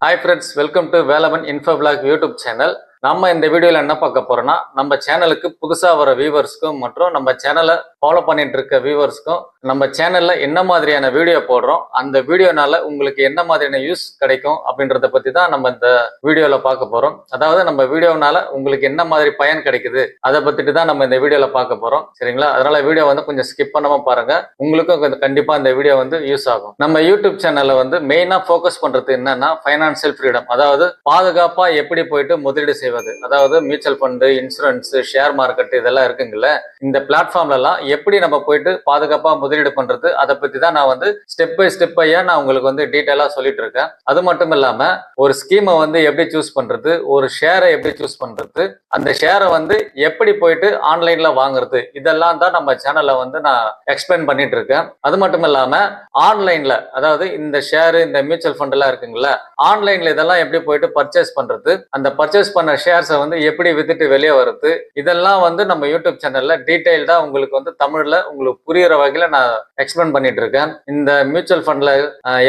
Hi friends, welcome to Velaman Infoblog YouTube channel. நம்ம இந்த வீடியோல என்ன பார்க்க போறோம்னா நம்ம சேனலுக்கு புதுசா வர வியூவர்ஸ்க்கும் மற்றும் நம்ம சேனலை ஃபாலோ பண்ணிட்டு இருக்க வியூவர்ஸ்க்கும் நம்ம சேனல்ல என்ன மாதிரியான வீடியோ போடுறோம், அந்த வீடியோனால உங்களுக்கு என்ன மாதிரியான யூஸ் கிடைக்கும் அப்படின்றத பத்தி தான் நம்ம இந்த வீடியோல பார்க்க போறோம். அதாவது நம்ம வீடியோனால உங்களுக்கு என்ன மாதிரி பயன் கிடைக்குது அதை பத்திட்டு தான் நம்ம இந்த வீடியோல பார்க்க போறோம். சரிங்களா? அதனால வீடியோ வந்து கொஞ்சம் ஸ்கிப் பண்ணாம பாருங்க, உங்களுக்கும் கண்டிப்பா இந்த வீடியோ வந்து யூஸ் ஆகும். நம்ம யூடியூப் சேனல்ல வந்து மெயினா ஃபோக்கஸ் பண்றது என்னன்னா ஃபைனான்சியல் ஃப்ரீடம், அதாவது பாதுகாப்பா எப்படி போயிட்டு முதலீடு செய்வது, அதாவது mutual fund, insurance, share market இதெல்லாம் இருக்குங்கல்ல, இந்த பிளாட்ஃபார்ம்ல எல்லாம் எப்படி நம்ம போயிட்டு பாதுகாப்பா முதலீடு பண்றது அதை பத்தி தான் நான் வந்து ஸ்டெப் பை ஸ்டெப்பையா நான் உங்களுக்கு வந்து டீட்டெயிலா சொல்லிட்டு இருக்கேன். அது மட்டும் இல்லாம ஒரு ஸ்கீமை வந்து எப்படி சூஸ் பண்றது, ஒரு ஷேரை எப்படி சூஸ் பண்றது, அந்த ஷேரை வந்து எப்படி போயிட்டு ஆன்லைன்ல வாங்குறது, இதெல்லாம் தான் நம்ம சேனல்ல வந்து நான் எக்ஸ்பிளைன் பண்ணிட்டு இருக்கேன். அது மட்டும் இல்லாம ஆன்லைன்ல, அதாவது இந்த ஷேர், இந்த மியூச்சுவல் ஃபண்ட் எல்லாம் இருக்குங்களா, ஆன்லைன்ல இதெல்லாம் எப்படி போயிட்டு பர்ச்சேஸ் பண்றது, அந்த பர்ச்சேஸ் பண்ண ஷேர்ஸை வந்து எப்படி வித்துட்டு வெளியே வருது, இதெல்லாம் வந்து நம்ம யூடியூப் சேனல்ல டீடைல்டா உங்களுக்கு வந்து தமிழ்ல உங்களுக்கு புரியுற வகையில நான் எக்ஸ்பிளைன் பண்ணிட்டு இருக்கேன். இந்த மியூச்சுவல் ஃபண்ட்ல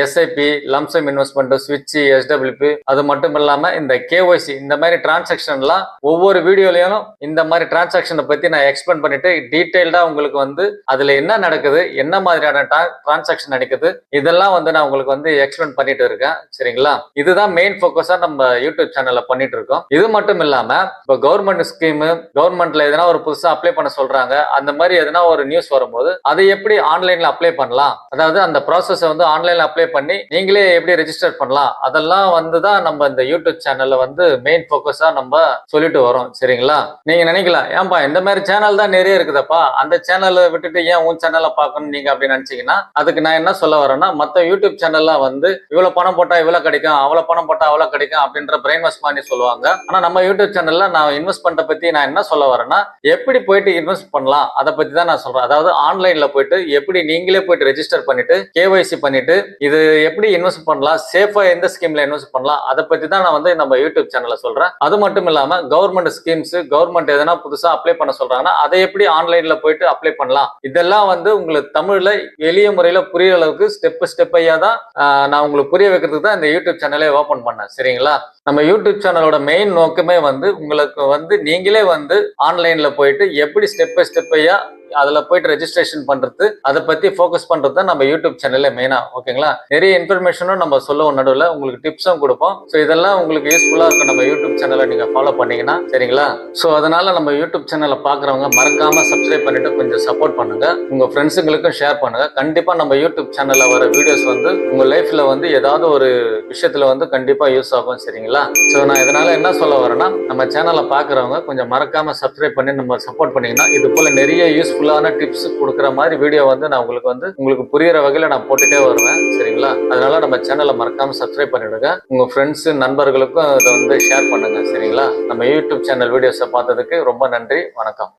எஸ்ஐபி, லம்சம் இன்வெஸ்ட்மெண்ட், ஸ்விட்ச், எஸ்டபிள்யூபி, அது மட்டும் இல்லாம இந்த கேஒய்சி, இந்த மாதிரி டிரான்சாக்ஷன்லாம் ஒவ்வொரு வீடியோலயும் இந்த மாதிரி டிரான்சாக்ஷனை பத்தி நான் எக்ஸ்பிளைன் பண்ணிட்டு டீடைல்டா உங்களுக்கு வந்து அதுல என்ன நடக்குது, என்ன மாதிரியான டிரான்சாக்ஷன் நடக்குது, இதெல்லாம் வந்து நான் உங்களுக்கு வந்து எக்ஸ்பிளைன் பண்ணிட்டு இருக்கேன். சரிங்களா? இதுதான் மெயின் போக்கஸா நம்ம யூடியூப் சேனல்ல பண்ணிட்டு இருக்கோம். இது மட்டும் இல்லாம இப்ப கவர்மெண்ட் ஸ்கீம், கவர்மெண்ட்ல எதனா ஒரு புதுசா அப்ளை பண்ண சொல்றாங்க, அந்த மாதிரி எதனா ஒரு நியூஸ் வரும்போது அதை எப்படி ஆன்லைன்ல அப்ளை பண்ணலாம், அதாவது அந்த ப்ராசஸ் வந்து ஆன்லைன்ல அப்ளை பண்ணி நீங்களே எப்படி ரெஜிஸ்டர் பண்ணலாம், அதெல்லாம் வந்து தான் நம்ம இந்த யூடியூப் சேனல்ல வந்து மெயின் போக்கஸா நம்ம சொல்லிட்டு வரோம். சரிங்களா? நீங்க நினைக்கலாம், ஏன்பா இந்த மாதிரி சேனல் தான் நிறைய இருக்குதப்பா, அந்த சேனலை விட்டுட்டு ஏன் உன் சேனலை பார்க்கணும் நீங்க அப்படின்னு நினைச்சீங்கன்னா, அதுக்கு நான் என்ன சொல்ல வரேன்னா, மத்த யூடியூப் சேனல்லாம் வந்து இவ்வளவு பணம் போட்டா இவ்வளவு கிடைக்கும், அவ்வளவு பணம் போட்டா அவ்வளவு கிடைக்கும் அப்படின்ற பிரெயின் வாஷ் பண்ணி சொல்லுவாங்க. ஆனா நம்ம யூடியூப் சேனல்ல நான் இன்வெஸ்ட்மெண்ட்டை பத்தி நான் என்ன சொல்ல வரேன்னா, எப்படி போயிட்டு இன்வெஸ்ட் பண்ணலாம் அதை பத்தி தான் நான் சொல்றேன். அதாவது ஆன்லைன்ல போயிட்டு எப்படி நீங்களே போயிட்டு ரெஜிஸ்டர் பண்ணிட்டு கேஒய்சி பண்ணிட்டு இது எப்படி இன்வெஸ்ட் பண்ணலாம், சேஃபா எந்த ஸ்கீம்ல இன்வெஸ்ட் பண்ணலாம், அதை பத்தி தான் நான் வந்து நம்ம யூடியூப் சேனல்ல சொல்றேன். அது மட்டும் இல்லாம கவர்மெண்ட் ஸ்கீம்ஸ், கவர்மெண்ட் எதனா புதுசா அப்ளை பண்ண சொல்றாங்கன்னா அதை எப்படி ஆன்லைன்ல போயிட்டு அப்ளை பண்ணலாம், இதெல்லாம் வந்து உங்களுக்கு தமிழ்ல எளிய முறையில புரியுற அளவுக்கு ஸ்டெப்பையா தான் நான் உங்களுக்கு புரிய வைக்கிறதுக்கு தான் இந்த யூடியூப் சேனலே ஓபன் பண்ணேன். சரிங்களா? நம்ம யூடியூப் சேனலோட மெயின் நோக்கமே வந்து உங்களுக்கு வந்து நீங்களே வந்து ஆன்லைன்ல போயிட்டு எப்படி ஸ்டெப் பை ஸ்டெப்பையா அதுல போயிட்டு ரெஜிஸ்ட்ரேஷன் பண்றது, அதை பத்தி ஃபோக்கஸ் பண்றது தான் நம்ம யூடியூப் சேனல்ல மெயினா. ஓகேங்களா? நிறைய இன்ஃபர்மேஷனும் நம்ம சொல்லுவோம், நடுவில் உங்களுக்கு டிப்ஸும் கொடுப்போம். ஸோ இதெல்லாம் உங்களுக்கு யூஸ்ஃபுல்லா இருக்கும் நம்ம யூடியூப் சேனலை நீங்க ஃபாலோ பண்ணீங்கன்னா. சரிங்களா? ஸோ அதனால நம்ம யூடியூப் சேனலை பாக்குறவங்க மறக்காம சப்ஸ்கிரைப் பண்ணிட்டு கொஞ்சம் சப்போர்ட் பண்ணுங்க, உங்க ஃப்ரெண்ட்ஸுங்களுக்கும் ஷேர் பண்ணுங்க. கண்டிப்பா நம்ம யூடியூப் சேனல்ல வர வீடியோஸ் வந்து உங்க லைஃப்ல வந்து ஏதாவது ஒரு விஷயத்துல வந்து கண்டிப்பா யூஸ் ஆகும். சரிங்களா? ஸோ நான் இதனால என்ன சொல்ல வரேன்னா, நம்ம சேனலை பாக்குறவங்க கொஞ்சம் மறக்காம சப்ஸ்கிரைப் பண்ணி நம்ம சப்போர்ட் பண்ணீங்கன்னா இது போல நிறைய யூஸ்ஃபுல்லான டிப்ஸ் கொடுக்குற மாதிரி வீடியோ வந்து நான் உங்களுக்கு புரியுற வகையில நான் போட்டுட்டே வருவேன். சரிங்களா? அதனால நம்ம சேனலை மறக்காம சப்ஸ்கிரைப் பண்ணிடுங்க, உங்க ஃப்ரெண்ட்ஸ் நண்பர்களுக்கும் இதை வந்து ஷேர் பண்ணுங்க. சரிங்களா? நம்ம யூடியூப் சேனல் வீடியோஸை பார்த்ததுக்கு ரொம்ப நன்றி. வணக்கம்.